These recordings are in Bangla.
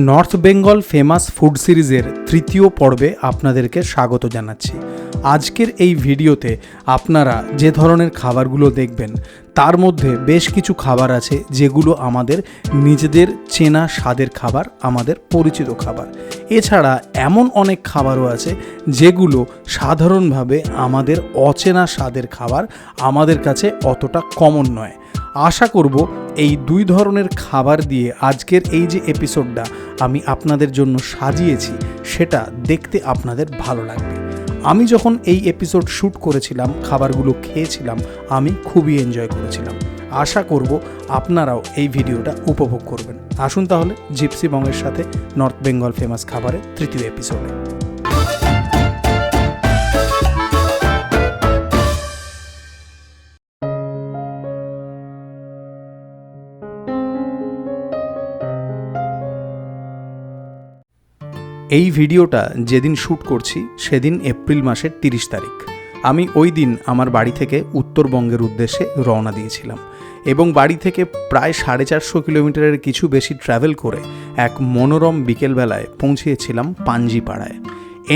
নর্থ বেঙ্গল ফেমাস ফুড সিরিজের তৃতীয় পর্বে আপনাদেরকে স্বাগত জানাচ্ছি। আজকের এই ভিডিওতে আপনারা যে ধরনের খাবারগুলো দেখবেন তার মধ্যে বেশ কিছু খাবার আছে যেগুলো আমাদের নিজেদের চেনা স্বাদের খাবার, আমাদের পরিচিত খাবার। এছাড়া এমন অনেক খাবারও আছে যেগুলো সাধারণভাবে আমাদের অচেনা স্বাদের খাবার, আমাদের কাছে অতটা কমন নয়। আশা করব এই দুই ধরনের খাবার দিয়ে আজকের এই যে এপিসোডটা আমি আপনাদের জন্য সাজিয়েছি সেটা দেখতে আপনাদের ভালো লাগবে। আমি যখন এই এপিসোড শ্যুট করেছিলাম, খাবারগুলো খেয়েছিলাম, আমি খুবই এনজয় করেছিলাম। আশা করব আপনারাও এই ভিডিওটা উপভোগ করবেন। আসুন তাহলে জিপসি বংয়ের সাথে নর্থ বেঙ্গল ফেমাস খাবারের তৃতীয় এপিসোডে। এই ভিডিওটা যেদিন শ্যুট করছি সেদিন এপ্রিল মাসের 30 তারিখ। আমি ওই দিন আমার বাড়ি থেকে উত্তরবঙ্গের উদ্দেশ্যে রওনা দিয়েছিলাম এবং বাড়ি থেকে প্রায় 450 কিলোমিটারের কিছু বেশি ট্র্যাভেল করে এক মনোরম বিকেলবেলায় পৌঁছেছিলাম পাঞ্জিপাড়ায়।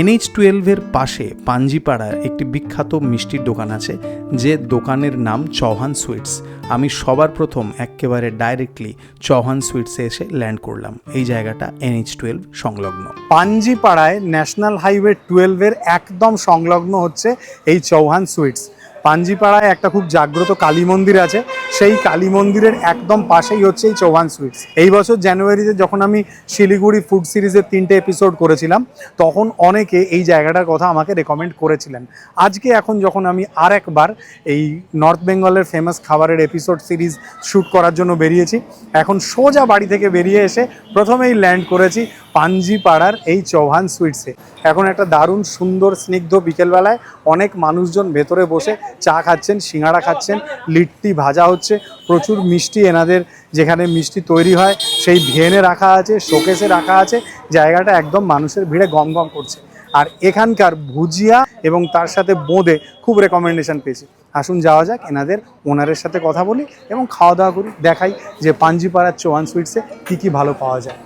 NH-12-এর পাশে পাঞ্জিপাড়ায় একটি বিখ্যাত মিষ্টির দোকান আছে, যে দোকানের নাম চৌহান সুইটস। আমি সবার প্রথম একেবারে ডাইরেক্টলি চৌহান সুইটসে এসে ল্যান্ড করলাম। এই জায়গাটা NH-12 সংলগ্ন। পাঞ্জিপাড়ায় ন্যাশনাল হাইওয়ে 12-এর একদম সংলগ্ন হচ্ছে এই চৌহান সুইটস। পাঞ্জিপাড়ায় একটা খুব জাগ্রত কালী মন্দির আছে, সেই কালী মন্দিরের একদম পাশেই হচ্ছে এই চৌহান সুইটস। এই বছর জানুয়ারিতে যখন আমি শিলিগুড়ি ফুড সিরিজের 3টে এপিসোড করেছিলাম তখন অনেকে এই জায়গাটার কথা আমাকে রেকমেন্ড করেছিলেন। আজকে এখন যখন আমি আর একবার এই নর্থ বেঙ্গলের ফেমাস খাবারের এপিসোড সিরিজ শ্যুট করার জন্য বেরিয়েছি, এখন সোজা বাড়ি থেকে বেরিয়ে এসে প্রথমেই ল্যান্ড করেছি পাঞ্জিপাড়ার এই চৌহান সুইটসে। এখন একটা দারুণ সুন্দর স্নিগ্ধ বিকেলবেলায় অনেক মানুষজন ভেতরে বসে চা খাচ্ছেন, সিঙ্গাড়া খাচ্ছেন, লিট্টি ভাজা হচ্ছে, প্রচুর মিষ্টি এনাদের যেখানে মিষ্টি তৈরি হয় সেই ভেনে রাখা আছে, শোকেসে রাখা আছে। জায়গাটা একদম মানুষের ভিড়ে গমগম করছে। আর এখানকার ভুজিয়া এবং তার সাথে বোঁদে খুব রেকমেন্ডেশন পেয়েছি। আসুন যাওয়া যাক, এনাদের ওনারের সাথে কথা বলি এবং খাওয়া দাওয়া করি, দেখাই যে পাঞ্জিপাড়ার চৌহান সুইটসে কী কী ভালো পাওয়া যায়।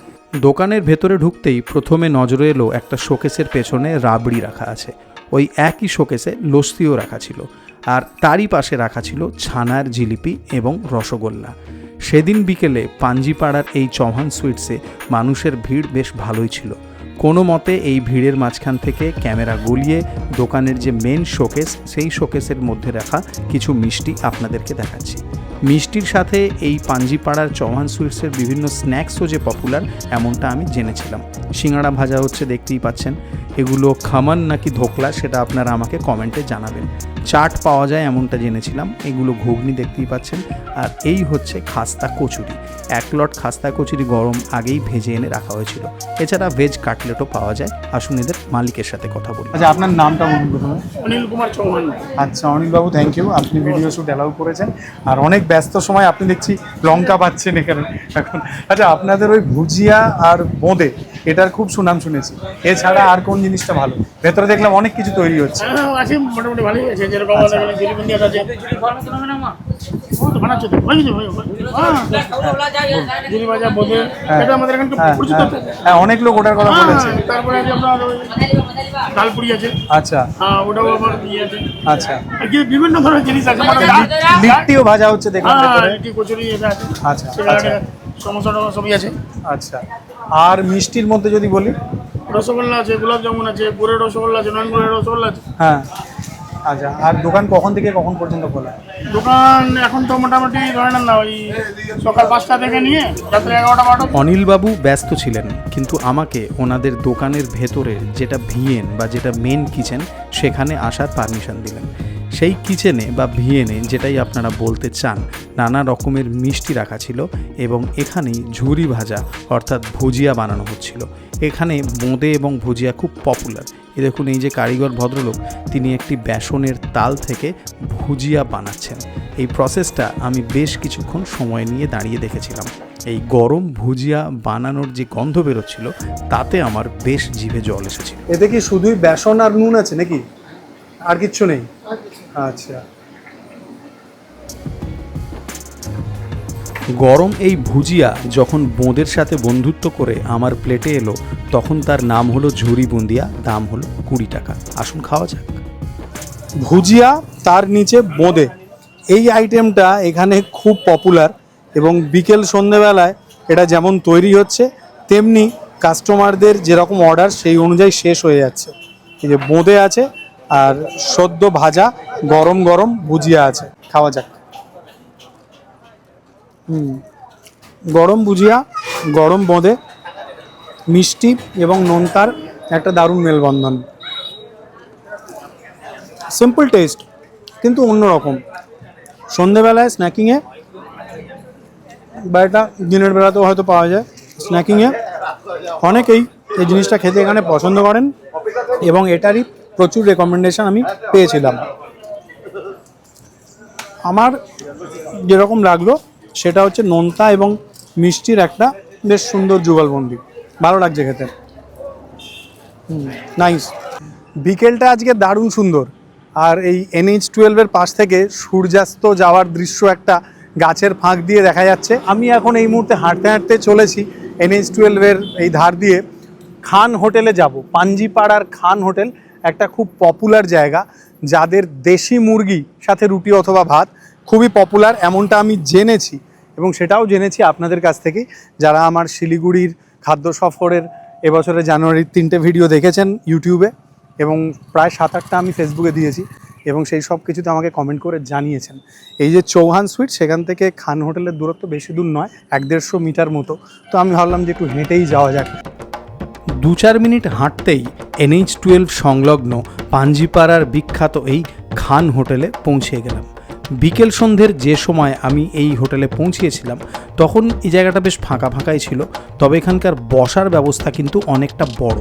দোকানের ভেতরে ঢুকতেই প্রথমে নজরে এলো একটা শোকেসের পেছনে রাবড়ি রাখা আছে। ওই একই শোকেসে লস্যিও রাখা ছিল, আর তারই পাশে রাখা ছিল ছানার জিলিপি এবং রসগোল্লা। সেদিন বিকেলে পাঞ্জিপাড়ার এই চৌহান সুইটসে মানুষের ভিড় বেশ ভালোই ছিল। কোনো মতে এই ভিড়ের মাঝখান থেকে ক্যামেরা গলিয়ে দোকানের যে মেন শোকেস, সেই শোকেসের মধ্যে রাখা কিছু মিষ্টি আপনাদেরকে দেখাচ্ছি। মিষ্টির সাথে এই পাঞ্জিপাড়ার চৌহান সুইটসের বিভিন্ন স্ন্যাক্সও যে পপুলার এমনটা আমি জেনেছিলাম। সিঙ্গাড়া ভাজা হচ্ছে, দেখতেই পাচ্ছেন। এগুলো খামান নাকি ধোকলা সেটা আপনারা আমাকে কমেন্টে জানাবেন। চাট পাওয়া যায় এমনটা জেনেছিলাম। এগুলো ঘুগনি দেখতেই পাচ্ছেন। আর এই হচ্ছে খাস্তা কচুরি। 1 লট খাস্তা কচুরি গরম আগেই ভেজে এনে রাখা হয়েছিল। এছাড়া ভেজ কাটলেটও পাওয়া যায়। আসুন এদের মালিকের সাথে কথা বলি। আচ্ছা, আপনার নামটা বলুন প্রথমে। অনিল কুমার চৌহান। আচ্ছা অনিলবাবু, থ্যাংক ইউ, আপনি ভিডিও শ্যুট অ্যালাউ করেছেন। আর অনেক ব্যস্ত সময় আপনি দেখছি লঙ্কা পাচ্ছেন এখানে এখন। আচ্ছা, আপনাদের ওই ভুজিয়া আর বোঁদে এটার খুব সুনাম শুনেছি। এছাড়া আর কোন জিনিসটা ভালো? ভেতরে দেখলাম অনেক কিছু তৈরি হচ্ছে। আছে মোটামুটি ভালোই আছে, যেরকম আমাদের জিলিপি আছে, বানাচ্ছে তো জিলি ভাজা বোঁদে, এটা আমাদের এখানে পরিচিত। হ্যাঁ, অনেক লোক ওটার কথা বলেছে। তারপরে আছে আপনার ডালপুরি আছে। আচ্ছা, ওটাও আবার ইয়ে আছে। আচ্ছা, আর কি বিভিন্ন ধরনের জিনিস আছে। লিট্টিও ভাজা হচ্ছে দেখলাম ভেতরে। লিট্টি কচুরি এটা আছে। আচ্ছা আচ্ছা সমোসা সবই আছে। আচ্ছা, আর মিষ্টির মধ্যে যদি বলি, রসগোল্লা আছে, গোলাপ জামুন আছে, গুড়ের রসগোল্লা আছে, নন গুড়ের রসগোল্লা আছে। হ্যাঁ। আচ্ছা, আর দোকান কখন থেকে কখন পর্যন্ত খোলা? দোকান এখন তো মোটামুটি ধরে নেন না, ওই সকাল 5টা থেকে নিয়ে রাত্রে 11টা 12টা। অনিলবাবু ব্যস্ত ছিলেন, কিন্তু আমাকে ওনাদের দোকানের ভেতরের যেটা ভিএন বা যেটা মেন কিচেন সেখানে আসার পারমিশন দিলেন। সেই কিচেনে বা ভিএনে, যেটাই আপনারা বলতে চান, নানা রকমের মিষ্টি রাখা ছিল এবং এখানেই ঝুরি ভাজা অর্থাৎ ভুজিয়া বানানো হচ্ছিল। এখানে বোঁদে এবং ভুজিয়া খুব পপুলার। এ দেখুন, এই যে কারিগর ভদ্রলোক, তিনি একটি বেসনের তাল থেকে ভুজিয়া বানাচ্ছেন। এই প্রসেসটা আমি বেশ কিছুক্ষণ সময় নিয়ে দাঁড়িয়ে দেখেছিলাম। এই গরম ভুজিয়া বানানোর যে গন্ধ বেরোচ্ছিল তাতে আমার বেশ জিভে জল এসেছিল। এতে কি শুধুই বেসন আর নুন আছে নাকি, আর কিচ্ছু নেই? আচ্ছা, গরম এই ভুজিয়া যখন বোঁদের সাথে বন্ধুত্ব করে আমার প্লেটে এলো, তখন তার নাম হলো ঝুরি বুন্দিয়া, দাম হলো 20 টাকা। আসুন খাওয়া যাক। ভুজিয়া তার নিচে বোঁদে, এই আইটেমটা এখানে খুব পপুলার এবং বিকেল সন্ধেবেলায় এটা যেমন তৈরি হচ্ছে তেমনি কাস্টমারদের যেরকম অর্ডার সেই অনুযায়ী শেষ হয়ে যাচ্ছে। এই যে বোঁদে আছে আর সদ্য ভাজা গরম গরম ভুজিয়া আছে, খাওয়া যাক। গরম ভুজিয়া, গরম বোঁদে, মিষ্টি এবং নোনতার একটা দারুণ মেলবন্ধন। সিম্পল টেস্ট কিন্তু অন্যরকম। সন্ধেবেলায় স্ন্যাকিংয়ে বা এটা দিনের বেলাতেও হয়তো পাওয়া যায়, স্ন্যাকিংয়ে অনেকেই এই জিনিসটা খেতে এখানে পছন্দ করেন এবং এটারই প্রচুর রেকমেন্ডেশন আমি পেয়েছিলাম। আমার যেরকম লাগলো সেটা হচ্ছে নোনতা এবং মিষ্টির একটা বেশ সুন্দর যুগলবন্দি, ভালো লাগছে খেতে। নাইস। বিকেলটা আজকে দারুণ সুন্দর, আর এই NH-12-এর পাশ থেকে সূর্যাস্ত যাওয়ার দৃশ্য একটা গাছের ফাঁক দিয়ে দেখা যাচ্ছে। আমি এখন এই মুহূর্তে হাঁটতে হাঁটতে চলেছি NH-12-এর এই ধার দিয়ে খান হোটেলে যাব। পাঞ্জিপাড়ার খান হোটেল একটা খুব পপুলার জায়গা, যাদের দেশি মুরগি সাথে রুটি অথবা ভাত খুবই পপুলার এমনটা আমি জেনেছি, এবং সেটাও জেনেছি আপনাদের কাছ থেকে, যারা আমার শিলিগুড়ির খাদ্য সফরের এবছরের জানুয়ারির 3টে ভিডিও দেখেছেন ইউটিউবে, এবং প্রায় 7-8টা আমি ফেসবুকে দিয়েছি, এবং সেই সব কিছুতে আমাকে কমেন্ট করে জানিয়েছেন। এই যে চৌহান সুইট, সেখান থেকে খান হোটেলের দূরত্ব বেশি দূর নয়, 150 মিটার মতো। তো আমি ভাবলাম যে একটু হেঁটেই যাওয়া যাক। 2-4 মিনিট হাঁটতেই NH-12 সংলগ্ন পাঞ্জিপাড়ার বিখ্যাত এই খান হোটেলে পৌঁছে গেলাম। বিকেল সন্ধ্যের যে সময় আমি এই হোটেলে পৌঁছিয়েছিলাম তখন এই জায়গাটা বেশ ফাঁকা ফাঁকাই ছিল, তবে এখানকার বসার ব্যবস্থা কিন্তু অনেকটা বড়।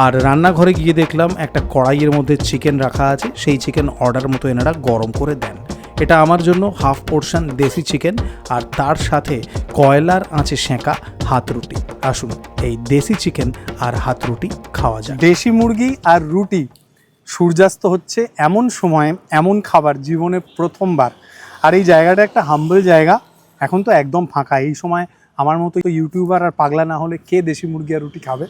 আর রান্নাঘরে গিয়ে দেখলাম একটা কড়াইয়ের মধ্যে চিকেন রাখা আছে, সেই চিকেন অর্ডার মতো এনারা গরম করে দেন। এটা আমার জন্য হাফ পোর্শন দেশি চিকেন আর তার সাথে কয়লার আঁচে সেঁকা হাত রুটি। আসুন এই দেশি চিকেন আর হাত রুটি খাওয়া যায়। দেশি মুরগি আর রুটি, সূর্যাস্ত হচ্ছে এমন সময় এমন খাবার জীবনে প্রথমবার। আর এই জায়গাটা একটা হাম্বল জায়গা, এখন তো একদম ফাঁকা। এই সময় আমার মতো ইউটিউবার আর পাগলা না হলে কে দেশি মুরগি আর রুটি খাবে।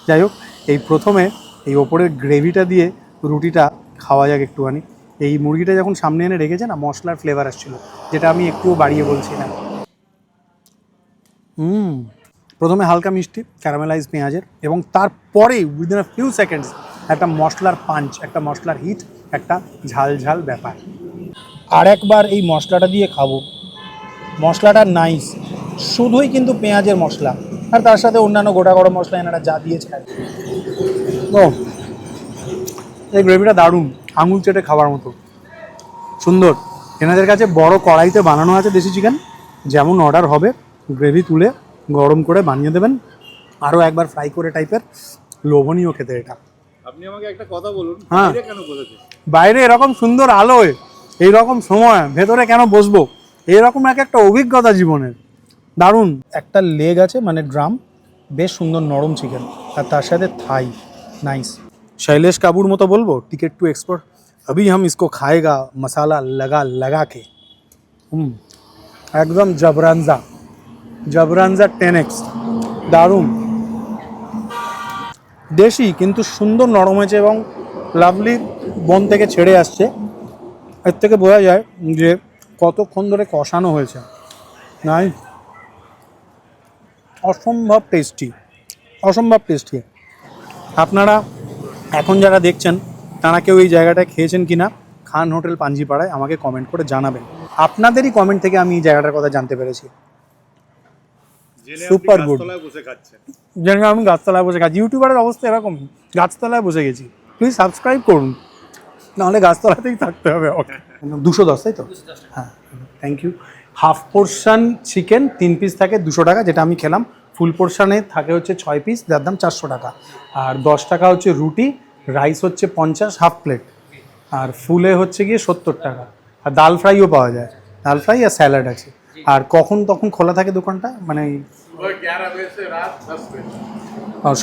যাই হোক, এই প্রথমে এই ওপরের গ্রেভিটা দিয়ে রুটিটা খাওয়া যাক একটুখানি। এই মুরগিটা যখন সামনে এনে রেখেছে না, মশলার ফ্লেভার আসছিল, যেটা আমি একটুও বাড়িয়ে বলছি না। প্রথমে হালকা মিষ্টি ক্যারামেলাইজ পেঁয়াজের, এবং তারপরে উইদিন আ ফিউ সেকেন্ডস একটা মশলার পাঞ্চ, একটা মশলার হিট, একটা ঝাল ঝাল ব্যাপার। আর একবার এই মশলাটা দিয়ে খাবো। মশলাটা নাইস, শুধুই কিন্তু পেঁয়াজের মশলা, আর তার সাথে অন্যান্য গোটা গরম মশলা এনারা যা দিয়েছে। ও, এই গ্রেভিটা দারুণ, আঙুল চেটে খাবার মতো সুন্দর। এনাদের কাছে বড় কড়াইতে বানানো আছে দেশি চিকেন, যেমন অর্ডার হবে গ্রেভি তুলে গরম করে বানিয়ে দেবেন, আরও একবার ফ্রাই করে টাইপের, লোভনীয় খেতে এটা। আপনি আমাকে একটা কথা বলুন, হ্যাঁ, বাইরে কেন বসেছেন? বাইরে এরকম সুন্দর আলোয় এইরকম সময় ভেতরে কেন বসবো, এরকম একটা অভিজ্ঞতা জীবনের দারুণ। একটা লেগ আছে মানে ড্রাম, বেশ সুন্দর নরম চিকেন, আর তার সাথে থাই, নাইস। শৈলেশ কাপুর মতো বলবো, টিকেট টু এক্সপোর্ট, अभी हम इसको खाएगा मसाला लगा लगा के। একদম জবরানজা, জবরানজা 10x, দারুণ। দেশি কিন্তু সুন্দর নরম হয়েছে এবং লাভলি বন থেকে ছেড়ে আসছে। এর থেকে বোঝা যায় যে কতক্ষণ ধরে কষানো হয়েছে। নাই, অসম্ভব টেস্টি, অসম্ভব টেস্টি। আপনারা এখন যারা দেখছেন তারা কেউ এই জায়গাটায় খেয়েছেন কিনা খান হোটেল পাঞ্জিপাড়ায়, আমাকে কমেন্ট করে জানাবেন। আপনাদেরই কমেন্ট থেকে আমি এই জায়গাটার কথা জানতে পেরেছি। Super good. বসে খাচ্ছেন, যেন আমি গাছতলায় বসে খাচ্ছি। ইউটিউবারের অবস্থা এরকমই, গাছতলায় বসে গেছি। প্লিজ সাবস্ক্রাইব করুন, নাহলে গাছতলাতেই থাকতে হবে। ওকে, 210 তাই তো? হ্যাঁ, thank you. Half portion chicken 3 piece থাকে 200 টাকা, যেটা আমি খেলাম। ফুল পোর্শনে থাকে হচ্ছে 6 পিস, যার দাম 400 টাকা। আর 10 টাকা হচ্ছে রুটি, রাইস হচ্ছে 50 হাফ প্লেট, আর ফুলে হচ্ছে গিয়ে 70 টাকা। আর ডাল ফ্রাইও পাওয়া যায়, ডাল ফ্রাই আর স্যালাড আছে। আর কখন তখন খোলা থাকে দোকানটা, মানে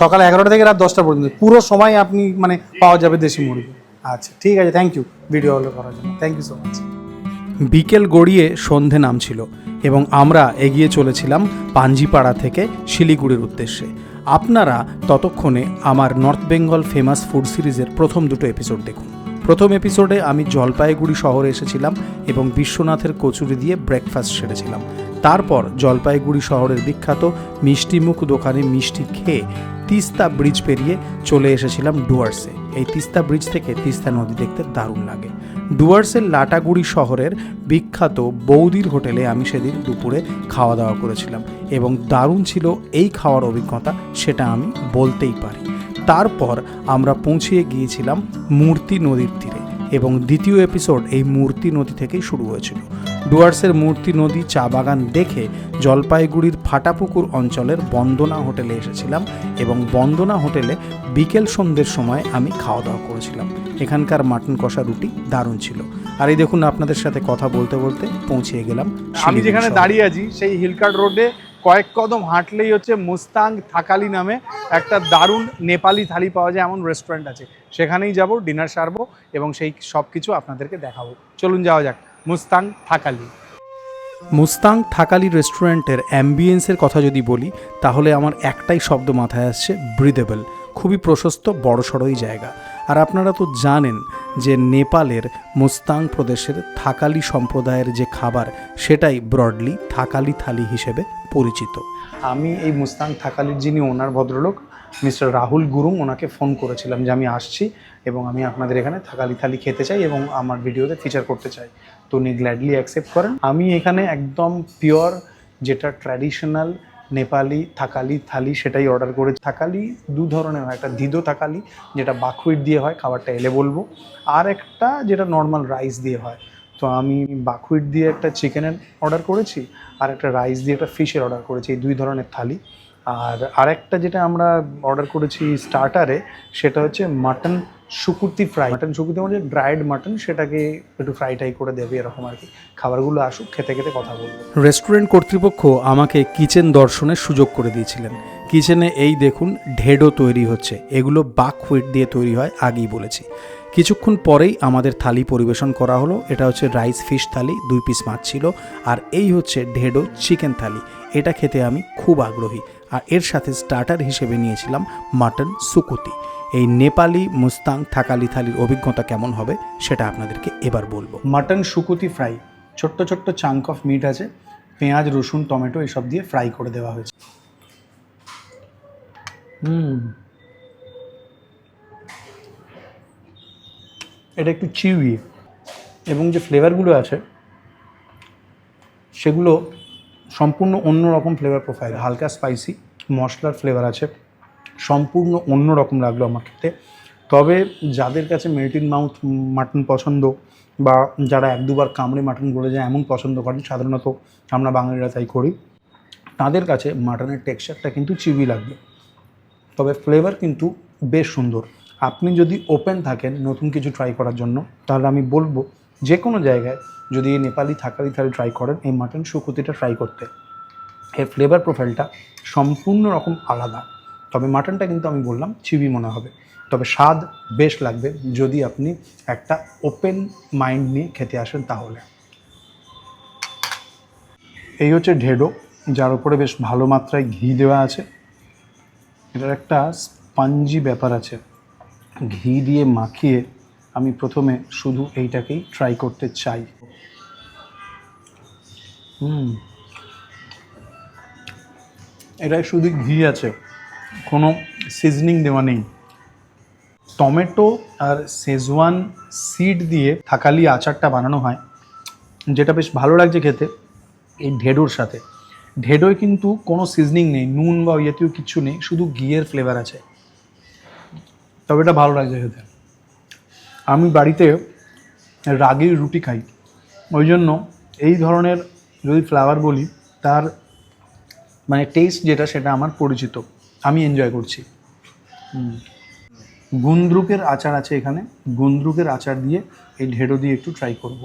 সকাল 11টা থেকে রাত 10টা পর্যন্ত, পুরো সময় আপনি মানে পাওয়া যাবে দেশি মুরগি। আচ্ছা, ঠিক আছে, থ্যাংক ইউ ভিডিও করার জন্য, থ্যাংক ইউ সো মাচ। বিকেল গড়িয়ে সন্ধে নামছিল এবং আমরা এগিয়ে চলেছিলাম পাঞ্জিপাড়া থেকে শিলিগুড়ির উদ্দেশ্যে। আপনারা ততক্ষণে আমার নর্থ বেঙ্গল ফেমাস ফুড সিরিজের প্রথম দুটো এপিসোড দেখুন। প্রথম এপিসোডে আমি জলপাইগুড়ি শহরে এসেছিলাম এবং বিশ্বনাথের কচুরি দিয়ে ব্রেকফাস্ট সেরেছিলাম। তারপর জলপাইগুড়ি শহরের বিখ্যাত মিষ্টিমুখ দোকানে মিষ্টি খেয়ে তিস্তা ব্রিজ পেরিয়ে চলে এসেছিলাম ডুয়ার্সে। এই তিস্তা ব্রিজ থেকে তিস্তা নদী দেখতে দারুণ লাগে। ডুয়ার্সের লাটাগুড়ি শহরের বিখ্যাত বৌদির হোটেলে আমি সেদিন দুপুরে খাওয়া দাওয়া করেছিলাম এবং দারুণ ছিল এই খাওয়ার অভিজ্ঞতা, সেটা আমি বলতেই পারি। তারপর আমরা পৌঁছিয়ে গিয়েছিলাম মূর্তি নদীর তীরে এবং দ্বিতীয় এপিসোড এই মূর্তি নদী থেকেই শুরু হয়েছিল। ডুয়ার্সের মূর্তি নদী চা বাগান দেখে জলপাইগুড়ির ফাটাপুকুর অঞ্চলের বন্দনা হোটেলে এসেছিলাম এবং বন্দনা হোটেলে বিকেল সন্ধ্যের সময় আমি খাওয়া দাওয়া করেছিলাম। এখানকার মাটন কষা রুটি দারুণ ছিল। আর এই দেখুন, আপনাদের সাথে কথা বলতে বলতে পৌঁছিয়ে গেলাম আমি যেখানে দাঁড়িয়ে আছি সেই হিলকার্ট রোডে কয়েক কদম হাঁটলেই হচ্ছে মুস্তাং থাকালি নামে একটা দারুণ নেপালি থালি পাওয়া যায় এমন রেস্টুরেন্ট আছে। সেখানেই যাব, ডিনার সারবো এবং সেই সব কিছু আপনাদেরকে দেখাবো। চলুন যাওয়া যাক মুস্তাং থাকালি। মুস্তাং থাকালি রেস্টুরেন্টের অ্যাম্বিয়েন্সের কথা যদি বলি তাহলে আমার একটাই শব্দ মাথায় আসছে, ব্রিদেবল। খুবই প্রশস্ত বড়সড়ই জায়গা। আর আপনারা তো জানেন যে নেপালের মুস্তাং প্রদেশের থাকালি সম্প্রদায়ের যে খাবার সেটাই ব্রডলি থাকালি থালি হিসেবে পরিচিত। আমি এই মুস্তাং থাকালির যিনি ওনার ভদ্রলোক মিস্টার রাহুল গুরুং, ওনাকে ফোন করেছিলাম যে আমি আসছি এবং আমি আপনাদের এখানে থাকালি থালি খেতে চাই এবং আমার ভিডিওতে ফিচার করতে চাই। তো উনি গ্ল্যাডলি অ্যাকসেপ্ট করেন। আমি এখানে একদম পিওর যেটা ট্র্যাডিশনাল নেপালি থাকালি থালি সেটাই অর্ডার করেছি। থাকালি দু ধরনের হয়, একটা ধিদো থাকালি যেটা বাকহুইট দিয়ে হয়, খাবারটা এলে বলবো, আর একটা যেটা নর্মাল রাইস দিয়ে হয়। তো আমি বাকহুইট দিয়ে একটা চিকেনের অর্ডার করেছি আর একটা রাইস দিয়ে একটা ফিশের অর্ডার করেছি, এই দুই ধরনের থালি। আর আরেকটা যেটা আমরা অর্ডার করেছি স্টার্টারে সেটা হচ্ছে mutton Shukuti fry. Mutton Shukuti মানে ড্রাইড মাটন, সেটাকে একটু ফ্রাই টাই করে দেবে এরকম আর কি। খাবারগুলো আসুক, খেতে খেতে কথা বলবো। রেস্টুরেন্ট কর্তৃপক্ষ আমাকে কিচেন দর্শনের সুযোগ করে দিয়েছিলেন। কিচেনে এই দেখুন ঢেডো তৈরি হচ্ছে, এগুলো বাকহুইট দিয়ে তৈরি হয়, আগেই বলেছি। কিছুক্ষণ পরেই আমাদের থালি পরিবেশন করা হলো। এটা হচ্ছে রাইস ফিশ থালি, 2 পিস মাছ ছিল। আর এই হচ্ছে ঢেডো চিকেন থালি। এটা খেতে আমি খুব আগ্রহী। আর এর সাথে স্টার্টার হিসেবে নিয়েছিলাম মাটন সুকুতি। এই নেপালি মুস্তাং থাকালি থালির অভিজ্ঞতা কেমন হবে সেটা আপনাদেরকে এবার বলবো। মাটন শুকুতি ফ্রাই, ছোট্ট ছোট্ট চাঙ্ক অফ মিট আছে, পেঁয়াজ রসুন টমেটো এসব দিয়ে ফ্রাই করে দেওয়া হয়েছে। এটা একটু চিউই এবং যে ফ্লেভারগুলো আছে সেগুলো সম্পূর্ণ অন্য রকম ফ্লেভার প্রোফাইল। হালকা স্পাইসি মশলার ফ্লেভার আছে, সম্পূর্ণ অন্য রকম লাগলো আমার খেতে। তবে যাদের কাছে মেল্ট ইন মাউথ মাটন পছন্দ বা যারা 1-2 বার কামড়ে মাটন গলে যায় এমন পছন্দ করেন, সাধারণত আমরা বাঙালিরা তাই করি, তাদের কাছে মাটনের টেক্সচারটা কিন্তু চিউই লাগবে। তবে ফ্লেভার কিন্তু বেশ সুন্দর। আপনি যদি ওপেন থাকেন নতুন কিছু ট্রাই করার জন্য, তাহলে আমি বলবো যে কোনো জায়গায় যদি এই নেপালি থাকালি থালি ট্রাই করেন, এই মাটন শুকুতিটা ট্রাই করতে। এর ফ্লেভার প্রোফাইলটা সম্পূর্ণ রকম আলাদা। তবে মাটনটা কিন্তু আমি বললাম চিউই মনে হবে, তবে স্বাদ বেশ লাগবে যদি আপনি একটা ওপেন মাইন্ড নিয়ে খেতে আসেন তাহলে। এই হচ্ছে ঢেডো, যার উপরে বেশ ভালো মাত্রায় ঘি দেওয়া আছে। এটার একটা স্পঞ্জি ব্যাপার আছে। ঘি দিয়ে মাখিয়ে আমি প্রথমে শুধু এইটাকেই ট্রাই করতে চাই। এটায় শুধু ঘি আছে, কোনো সিজনিং দেওয়া নেই। টমেটো আর শেজওয়ান সিড দিয়ে থাকালি আচারটা বানানো হয়, যেটা বেশ ভালো লাগছে খেতে এই ঢেডোর সাথে। ঢেডোয় কিন্তু কোনো সিজনিং নেই, নুন বা জাতীয় কিছু নেই, শুধু ঘিয়ের ফ্লেভার আছে। তবে এটা ভালো লাগছে খেতে। আমি বাড়িতে রাগির রুটি খাই, ওই জন্য এই ধরনের যদি ফ্লেভার বলি তার মানে টেস্ট যেটা সেটা আমার পরিচিত, আমি এনজয় করছি। গুন্দ্রুকের আচার আছে এখানে, গুন্দ্রুকের আচার দিয়ে এই ঢেঁড়ো দিয়ে একটু ট্রাই করব।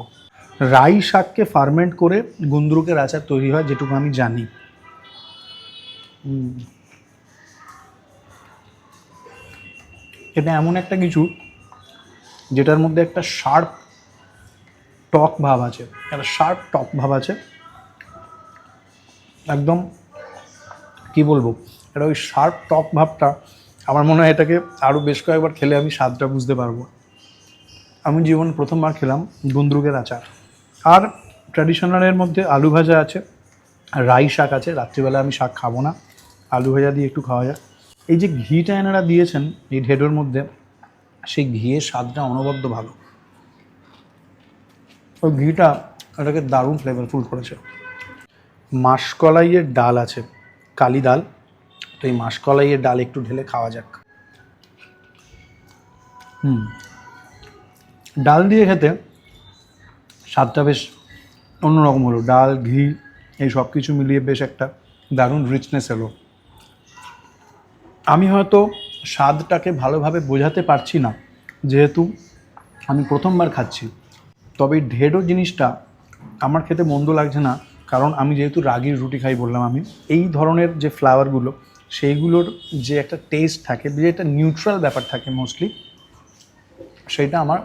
রাই শাককে ফার্মেন্ট করে গুন্দ্রুকের আচার তৈরি হয় যেটুকু আমি জানি। এটা এমন একটা কিছু যেটার মধ্যে একটা শার্প টক ভাব আছে, একটা শার্প টক ভাব আছে। একদম কি বলবো, এটা ওই শার্প টক ভাবটা, আমার মনে হয় এটাকে আরও বেশ কয়েকবার খেলে আমি স্বাদটা বুঝতে পারবো। আমি জীবন প্রথমবার খেলাম গুন্দ্রুকের আচার। আর ট্র্যাডিশনালের মধ্যে আলু ভাজা আছে, রাই শাক আছে। রাত্রিবেলা আমি শাক খাবো না, আলু ভাজা দিয়ে একটু খাওয়া যায়। এই যে ঘিটা এনারা দিয়েছেন এই ঢেঁড়োর মধ্যে, সেই ঘিয়ের স্বাদটা অনবদ্য ভালো। ওই ঘিটা এটাকে দারুণ ফ্লেভারফুল করেছে। মাসকলাইয়ের ডাল আছে, কালি ডাল। তো এই মাসকলাইয়ের ডাল একটু ঢেলে খাওয়া যাক। ডাল দিয়ে খেতে স্বাদটা বেশ অন্যরকম হলো। ডাল, ঘি এই সব কিছু মিলিয়ে বেশ একটা দারুণ রিচনেস এলো। আমি হয়তো স্বাদটাকে ভালোভাবে বোঝাতে পারছি না যেহেতু আমি প্রথমবার খাচ্ছি, তবে এই ঢেঁড়ো জিনিসটা আমার খেতে মন্দ লাগছে না, কারণ আমি যেহেতু রাগির রুটি খাই বললাম, আমি এই ধরনের যে ফ্লাওয়ারগুলো সেইগুলোর যে একটা টেস্ট থাকে, যে একটা নিউট্রাল ব্যাপার থাকে মোস্টলি, সেইটা আমার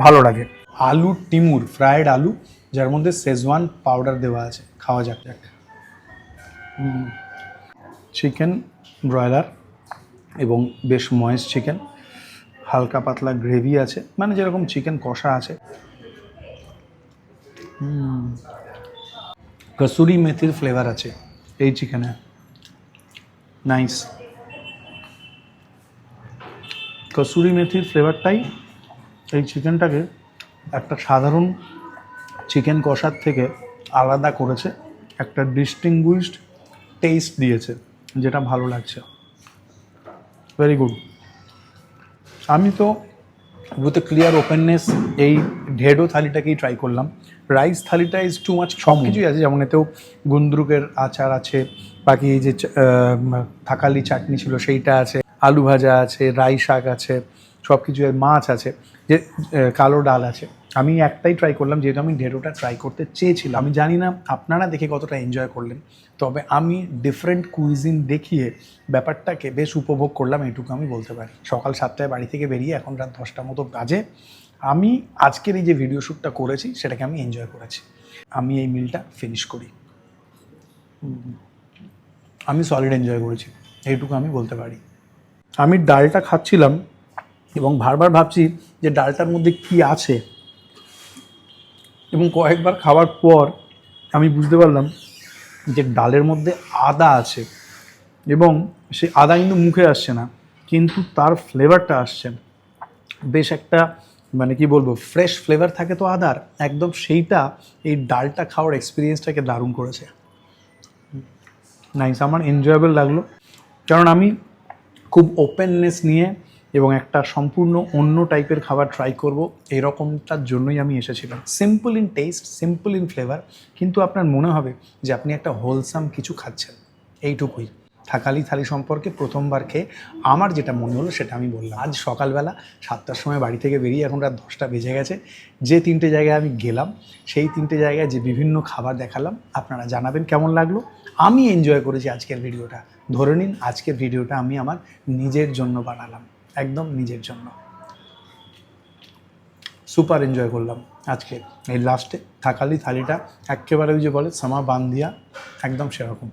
ভালো লাগে। আলু টিমুর, ফ্রায়েড আলু যার মধ্যে শেজওয়ান পাউডার দেওয়া আছে, খাওয়া যাক। চিকেন ব্রয়লার এবং বেশ ময়েস চিকেন, হালকা পাতলা গ্রেভি আছে, মানে যেরকম চিকেন কষা আছে। কসুরি মেথির ফ্লেভার আছে এই চিকেনে, নাইস। কসুরি মেথির ফ্লেভারটাই এই চিকেনটাকে একটা সাধারণ চিকেন কষার থেকে আলাদা করেছে, একটা ডিস্টিংগুইশড টেস্ট দিয়েছে, যেটা ভালো লাগছে। Very good. আমি তো উইথ এ ক্লিয়ার ওপেননেস এই ঢেঁড়ো থালিটাকেই ট্রাই করলাম। রাইস থালিটা ইজ টু মাচ, সব কিছুই আছে, যেমন এতেও গুন্দ্রুকের আচার আছে, বাকি এই যে থাকালি চাটনি ছিল সেইটা আছে, আলু ভাজা আছে, রাই শাক আছে, সব কিছু, মাছ আছে, যে কালো ডাল আছে। আমি একটাই ট্রাই করলাম যেহেতু আমি ঢেঁড়োটা ট্রাই করতে চেয়েছিলাম। আমি জানি না আপনারা দেখে কতটা এনজয় করলেন, তবে আমি ডিফারেন্ট কুইজিন দেখিয়ে ব্যাপারটাকে বেশ উপভোগ করলাম, এইটুকু আমি বলতে পারি। সকাল 7টায় বাড়ি থেকে বেরিয়ে এখন রাত 10টার মতো বাজে। আমি আজকের এই যে ভিডিও শ্যুটটা করেছি সেটাকে আমি এনজয় করেছি। আমি এই মিলটা ফিনিশ করি, আমি সলিড এনজয় করেছি, এইটুকু আমি বলতে পারি। আমি ডালটা খাচ্ছিলাম এবং বারবার ভাবছি যে ডালটার মধ্যে কি আছে, এবং কয়েকবার খাওয়ার পর আমি বুঝতে পারলাম যে ডালের মধ্যে আদা আছে, এবং সেই আদা কিন্তু মুখে আসছে না, কিন্তু তার ফ্লেভারটা আসছে। বেশ একটা মানে কি বলবো, ফ্রেশ ফ্লেভার থাকে তো আদার, একদম সেইটা এই ডালটা খাওয়ার এক্সপিরিয়েন্সটাকে দারুণ করেছে। নাইস, আমার এনজয়েবল লাগলো, কারণ আমি খুব ওপেননেস নিয়ে এবং একটা সম্পূর্ণ অন্য টাইপের খাবার ট্রাই করব এরকমটার জন্যই আমি এসেছিলাম। Simple in test, simple in flavour, কিন্তু আপনার মনে হবে যে আপনি একটা হোলসাম কিছু খাচ্ছেন, এইটুকুই। থাকালি থালি সম্পর্কে প্রথমবার খেয়ে আমার যেটা মনে হলো সেটা আমি বললাম। আজ সকালবেলা 7টার সময় বাড়ি থেকে বেরিয়ে এখন রাত 10টা বেজে গেছে। যে 3টে জায়গায় আমি গেলাম, সেই 3টে জায়গায় যে বিভিন্ন খাবার দেখালাম, আপনারা জানাবেন কেমন লাগলো। আমি এনজয় করেছি আজকের ভিডিওটা। ধরে নিন আজকের ভিডিওটা আমি আমার নিজের জন্য বানালাম, একদম নিজের জন্য। সুপার এনজয় করলাম আজকে এই লাস্টে। থাকালি থালিটা একেবারে ওই যে বলে সামা বান্ধিয়া, একদম সেরকম।